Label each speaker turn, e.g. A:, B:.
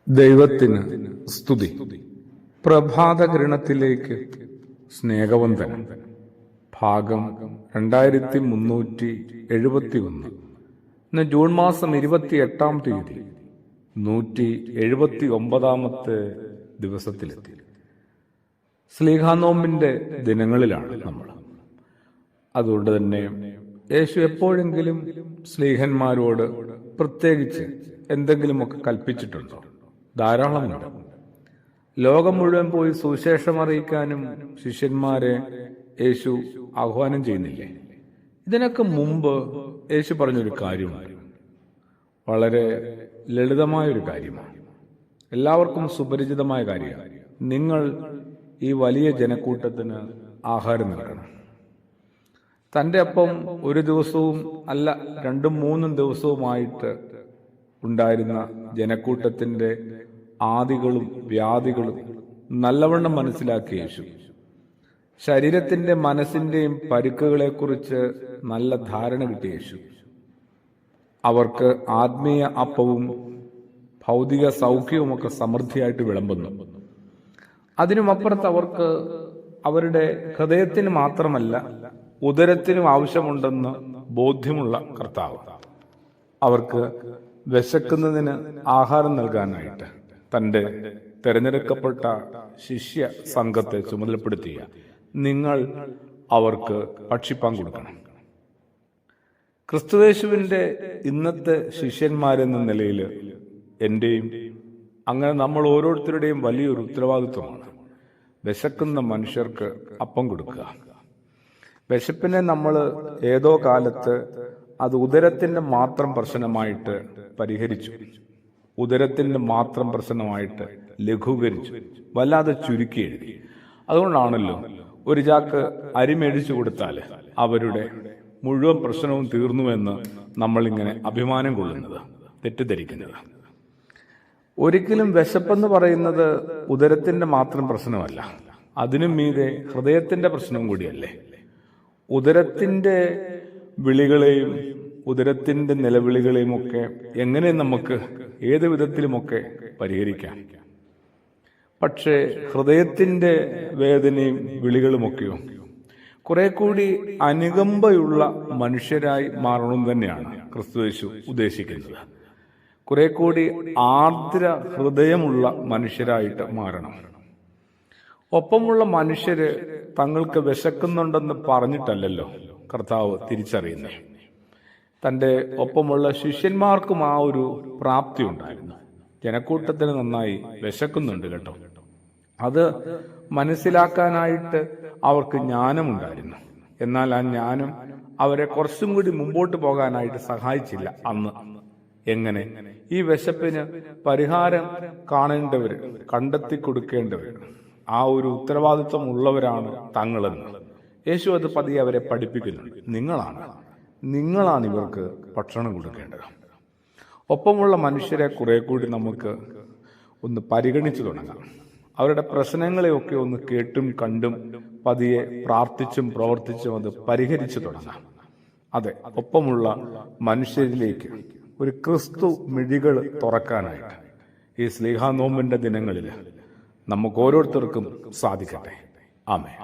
A: ദൈവത്തിന് സ്തുതി. പ്രഭാതകിരണത്തിലേക്ക് സ്നേഹവന്ദനം. ഭാഗം 2371. ഇന്ന് ജൂൺ മാസം 28-ാം തീയതി 179-ാമത്തെ ദിവസത്തിലെത്തി. സ്ലീഹാനോമ്പിന്റെ ദിനങ്ങളിലാണ് നമ്മൾ. അതുകൊണ്ട് തന്നെ യേശു എപ്പോഴെങ്കിലും സ്ലീഹന്മാരോട് പ്രത്യേകിച്ച് എന്തെങ്കിലുമൊക്കെ കൽപ്പിച്ചിട്ടുണ്ടോ? ധാരാളമുണ്ട്. ലോകം മുഴുവൻ പോയി സുവിശേഷം അറിയിക്കാനും ശിഷ്യന്മാരെ യേശു ആഹ്വാനം ചെയ്യുന്നില്ലേ? ഇതിനൊക്കെ മുമ്പ് യേശു പറഞ്ഞൊരു കാര്യമാണ്, വളരെ ലളിതമായൊരു കാര്യമാണ്, എല്ലാവർക്കും സുപരിചിതമായ കാര്യമാണ്. നിങ്ങൾ ഈ വലിയ ജനക്കൂട്ടത്തിന് ആഹാരം നൽകണം. തൻ്റെ ഒപ്പം ഒരു ദിവസവും അല്ല 2-3 ദിവസവുമായിട്ട് ഉണ്ടായിരുന്ന ജനക്കൂട്ടത്തിന്റെ ആദികളും വ്യാധികളും നല്ലവണ്ണം മനസ്സിലാക്കിയ യേശു ശരീരത്തിന്റെ മനസ്സിന്റെയും പരുക്കുകളെക്കുറിച്ച് നല്ല ധാരണ കിട്ടിയ യേശു അവർക്ക് ആത്മീയ അപ്പവും ഭൗതിക സൗഖ്യവുമൊക്കെ സമൃദ്ധിയായിട്ട് വിളമ്പുന്നു. അതിനുമപ്പുറത്ത് അവർക്ക് അവരുടെ ഹൃദയത്തിന് മാത്രമല്ല ഉദരത്തിനും ആവശ്യമുണ്ടെന്ന് ബോധ്യമുള്ള കർത്താവ് അവർക്ക് വിശക്കുന്നതിന് ആഹാരം നൽകാനായിട്ട് തൻ്റെ തിരഞ്ഞെടുക്കപ്പെട്ട ശിഷ്യ സംഘത്തെ ചുമതലപ്പെടുത്തിയ നിങ്ങൾ അവർക്ക് ഭക്ഷിപ്പാൻ കൊടുക്കണം. ക്രിസ്തുയേശുവിന്റെ ഇന്നത്തെ ശിഷ്യന്മാരെന്ന നിലയിൽ എന്റെയും അങ്ങനെ നമ്മൾ ഓരോരുത്തരുടെയും വലിയൊരു ഉത്തരവാദിത്വമാണ് വിശക്കുന്ന മനുഷ്യർക്ക് അപ്പം കൊടുക്കുക. വിശപ്പിനെ നമ്മൾ ഏതോ കാലത്ത് അത് ഉദരത്തിന്റെ മാത്രം പ്രശ്നമായിട്ട് പരിഹരിച്ചു, ഉദരത്തിന്റെ മാത്രം പ്രശ്നമായിട്ട് ലഘൂകരിച്ചു, വല്ലാതെ ചുരുക്കി എഴുതി. അതുകൊണ്ടാണല്ലോ ഒരു ചാക്ക് അരി മേടിച്ചു കൊടുത്താൽ അവരുടെ മുഴുവൻ പ്രശ്നവും തീർന്നുവെന്ന് നമ്മളിങ്ങനെ അഭിമാനം കൊള്ളുന്നത്, തെറ്റിദ്ധരിക്കുന്നത്. ഒരിക്കലും വിശപ്പെന്ന് പറയുന്നത് ഉദരത്തിന്റെ മാത്രം പ്രശ്നമല്ല, അതിനും മീതെ ഹൃദയത്തിന്റെ പ്രശ്നം കൂടിയല്ലേ. ഉദരത്തിന്റെ വിളികളെയും ഉദരത്തിന്റെ നിലവിളികളെയും ഒക്കെ എങ്ങനെ നമുക്ക് ഏത് വിധത്തിലുമൊക്കെ പരിഹരിക്കാം. പക്ഷേ ഹൃദയത്തിന്റെ വേദനയും വിളികളുമൊക്കെയോ കുറെ കൂടി അനുകമ്പയുള്ള മനുഷ്യരായി മാറണം തന്നെയാണ് ക്രിസ്തുയേശു ഉദ്ദേശിക്കുന്നത്. കുറെ കൂടി ആർദ്ര ഹൃദയമുള്ള മനുഷ്യരായിട്ട് മാറണം. ഒപ്പമുള്ള മനുഷ്യര് തങ്ങൾക്ക് വിശക്കുന്നുണ്ടെന്ന് പറഞ്ഞിട്ടല്ലല്ലോ കർത്താവ് തിരിച്ചറിയുന്നേ. തൻ്റെ ഒപ്പമുള്ള ശിഷ്യന്മാർക്കും ആ ഒരു പ്രാപ്തി ഉണ്ടായിരുന്നു. ജനക്കൂട്ടത്തിന് നന്നായി വിശക്കുന്നുണ്ട് കേട്ടോ. അത് മനസ്സിലാക്കാനായിട്ട് അവർക്ക് ജ്ഞാനമുണ്ടായിരുന്നു. എന്നാൽ ആ ജ്ഞാനം അവരെ കുറച്ചും കൂടി മുമ്പോട്ട് പോകാനായിട്ട് സഹായിച്ചില്ല അന്ന്. എങ്ങനെ? ഈ വിശപ്പിന് പരിഹാരം കാണേണ്ടവർ, കണ്ടെത്തി കൊടുക്കേണ്ടവർ, ആ ഒരു ഉത്തരവാദിത്വം ഉള്ളവരാണ് തങ്ങളെന്ന് യേശു അത് പതിയെ അവരെ പഠിപ്പിക്കുന്നുണ്ട്. നിങ്ങളാണ് ഇവർക്ക് ഭക്ഷണം കൊടുക്കേണ്ടത്. ഒപ്പമുള്ള മനുഷ്യരെ കുറെ കൂടി നമുക്ക് ഒന്ന് പരിഗണിച്ചു തുടങ്ങാം. അവരുടെ പ്രശ്നങ്ങളെയൊക്കെ ഒന്ന് കേട്ടും കണ്ടും പതിയെ പ്രാർത്ഥിച്ചും പ്രവർത്തിച്ചും അത് പരിഹരിച്ചു തുടങ്ങാം. അതെ, ഒപ്പമുള്ള മനുഷ്യരിലേക്ക് ഒരു ക്രിസ്തു മിഴികൾ തുറക്കാനായിട്ട് ഈ സ്ലീഹാനോമ്പിന്റെ ദിനങ്ങളിൽ നമുക്ക് ഓരോരുത്തർക്കും സാധിക്കട്ടെ. ആമേൻ.